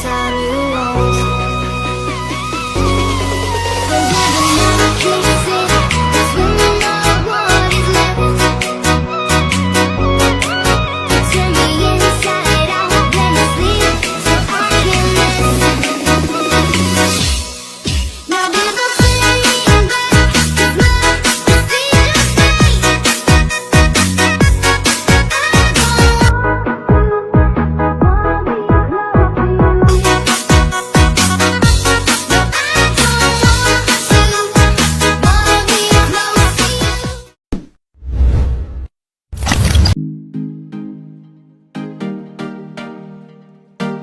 time you want. Forever never kisses, that's when you know what is left. Turn me inside out when I sleep, so I can rest. Now there's no turning back, 'cause love is still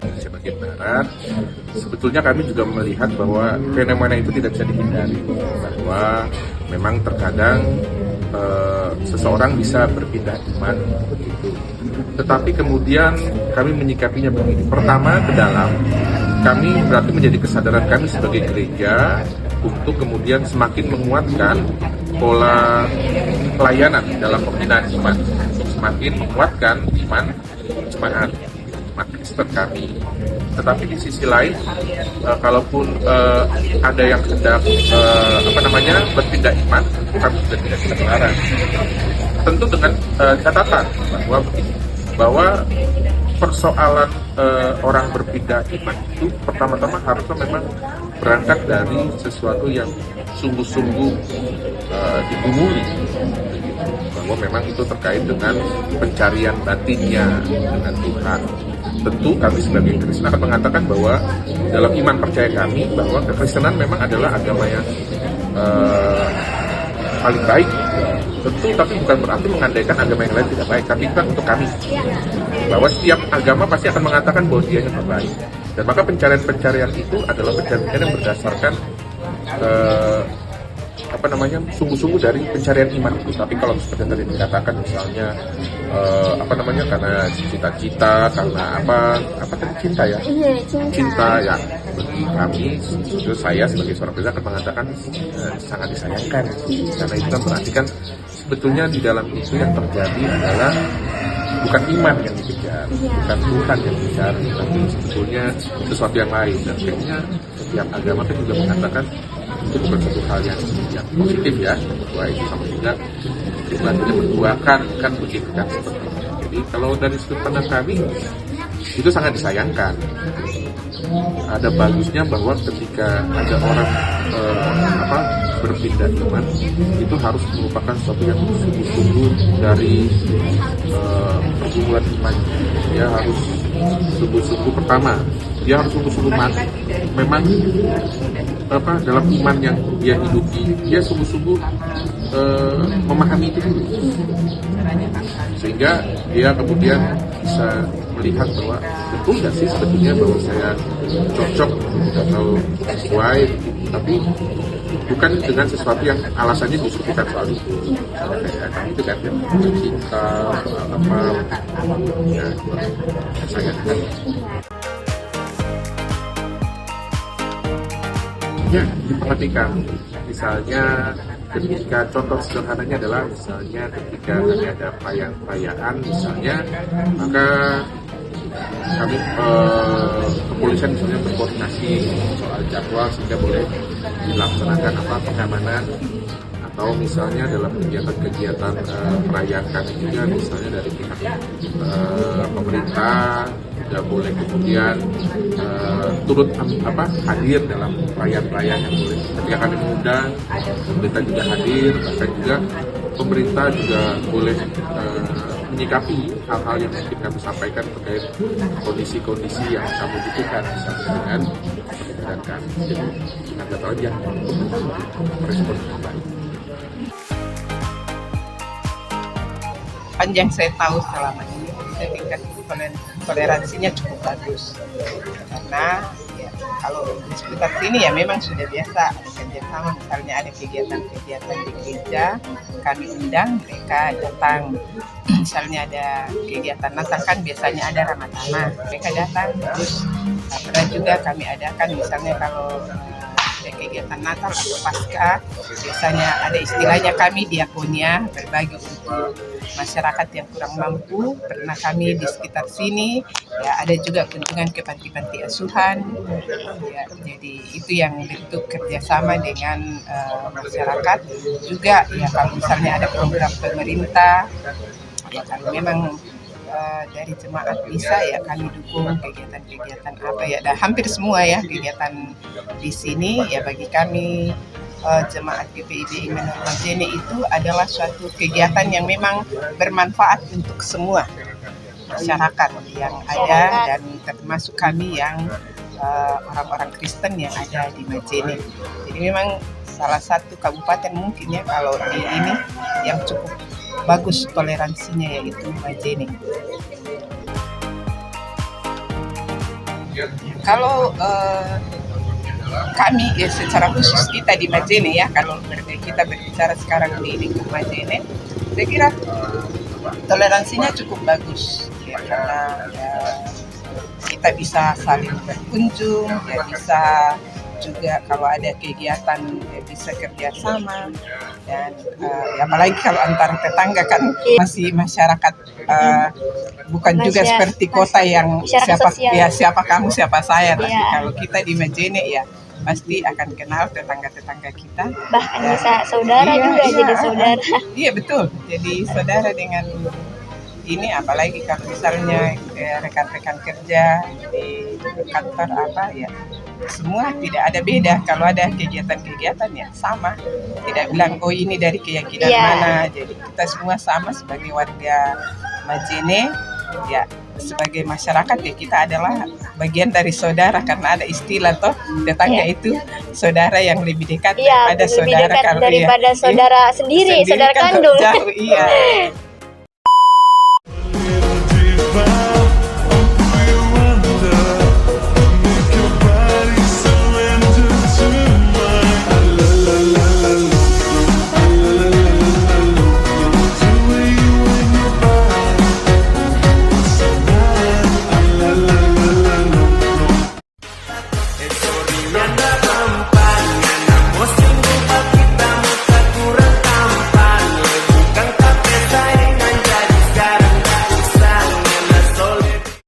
Indonesia bagian barat, sebetulnya kami juga melihat bahwa fenomena itu tidak bisa dihindari, bahwa memang terkadang seseorang bisa berpindah iman begitu. Tetapi kemudian kami menyikapinya begini. Pertama, ke dalam kami berarti menjadi kesadaran kami sebagai gereja untuk kemudian semakin menguatkan pola pelayanan dalam pembinaan iman, semakin menguatkan iman jemaat Kristen kami. Tetapi di sisi lain, kalaupun ada yang sedang berpindah iman, kami sudah tidak bisa melarang. Tentu dengan catatan bahwa persoalan orang berpindah iman itu pertama-tama harusnya memang berangkat dari sesuatu yang sungguh-sungguh digumuli, bahwa memang itu terkait dengan pencarian batinnya dengan Tuhan. Tentu kami sebagai Kristen akan mengatakan bahwa dalam iman percaya kami bahwa kekristenan memang adalah agama yang paling baik. Tentu, tapi bukan berarti mengandaikan agama yang lain tidak baik. Tapi kan untuk kami, bahwa setiap agama pasti akan mengatakan bahwa dia yang terbaik. Dan maka pencarian-pencarian itu adalah pencarian yang berdasarkan sungguh-sungguh dari pencarian iman itu. Tapi kalau seperti tadi dikatakan misalnya karena cita-cita, karena cinta ya, cinta yang bagi kami, itu saya sebagai seorang Kristen akan mengatakan sangat disayangkan, karena itu kan berarti kan sebetulnya di dalam itu yang terjadi adalah bukan iman yang dikejar, bukan Tuhan yang dicari, tapi sebetulnya sesuatu yang lain. Dan kayaknya setiap agama kan juga mengatakan itu bukan satu hal yang positif ya, bahwa itu sama juga istilahnya menduakan, kan begitu kan seperti itu. Jadi kalau dari sudut pandang kami itu sangat disayangkan. Ada bagusnya bahwa ketika ada orang berpindah iman, itu harus merupakan sesuatu yang sungguh-sungguh dari pergumulan iman. Dia harus sungguh-sungguh, pertama dia harus sungguh-sungguh memang dalam iman yang dia hidupi, dia sungguh-sungguh memahami itu dulu, sehingga dia kemudian bisa melihat bahwa betul nggak sih sebetulnya bahwa saya cocok atau sesuai, tapi bukan dengan sesuatu yang alasannya justru bukan soal itu. Kayak itu kan cinta ya, saya kan ya diperhatikan. Misalnya ketika contoh sederhananya adalah misalnya ketika ada perayaan misalnya, maka kami kepolisian misalnya berkoordinasi soal jadwal sehingga boleh dilaksanakan pengamanan, atau misalnya dalam kegiatan-kegiatan perayaan kami juga misalnya dari pihak pemerintah juga boleh kemudian turut hadir dalam perayaan-perayaan yang boleh. Ketika kami mengundang, pemerintah juga hadir, bahkan juga pemerintah juga boleh menyikapi hal-hal yang mungkin kami sampaikan terkait kondisi-kondisi yang kami butuhkan dengan pemerintah kami. Jadi dengan kata aja respon yang baik. Panjang saya tahu selama ini, saya tingkat toleransinya cukup bagus, karena ya, kalau di sekitar sini ya memang sudah biasa ada kerjasama. Misalnya ada kegiatan-kegiatan di gereja, kami undang mereka datang. Misalnya ada kegiatan Natal kan biasanya ada Ramadana, mereka datang. Terus pernah juga kami adakan misalnya kalau kegiatan Natal atau Pasca, biasanya ada istilahnya kami diakonia, berbagi untuk masyarakat yang kurang mampu. Pernah kami di sekitar sini, ya ada juga kunjungan ke panti-panti asuhan. Ya, jadi itu yang bentuk kerjasama dengan masyarakat. Juga ya kalau misalnya ada program pemerintah, ya kalau memang dari jemaat bisa ya kami dukung kegiatan-kegiatan apa ya, dan hampir semua ya kegiatan di sini ya bagi kami jemaat GPIB Immanuel Majene itu adalah suatu kegiatan yang memang bermanfaat untuk semua masyarakat yang ada dan termasuk kami yang orang-orang Kristen yang ada di Majene. Jadi memang salah satu kabupaten mungkin ya kalau di ini yang cukup bagus toleransinya yaitu Majene. Kalau kami ya secara khusus kita di Majene ya, kalau kita berbicara sekarang di lingkup Majene, saya kira toleransinya cukup bagus ya, karena ya, kita bisa saling berkunjung, ya bisa juga kalau ada kegiatan ya bisa kerjasama dan ya apalagi kalau antar tetangga kan masih masyarakat bukan juga seperti kota yang siapa kamu siapa saya, tapi kalau kita di Majene ya pasti akan kenal tetangga-tetangga kita, bahkan bisa saudara juga jadi saudara. Iya betul, jadi saudara dengan ini, apalagi kalau misalnya rekan-rekan kerja di kantor apa ya, semua tidak ada beda. Kalau ada kegiatan-kegiatan ya sama, tidak bilang oh ini dari keyakinan mana. Jadi kita semua sama sebagai warga Majene ya, sebagai masyarakat ya kita adalah bagian dari saudara, karena ada istilah toh tetangga itu saudara yang lebih dekat daripada saudara daripada saudara sendiri, saudara kan kandung. Jauh, iya.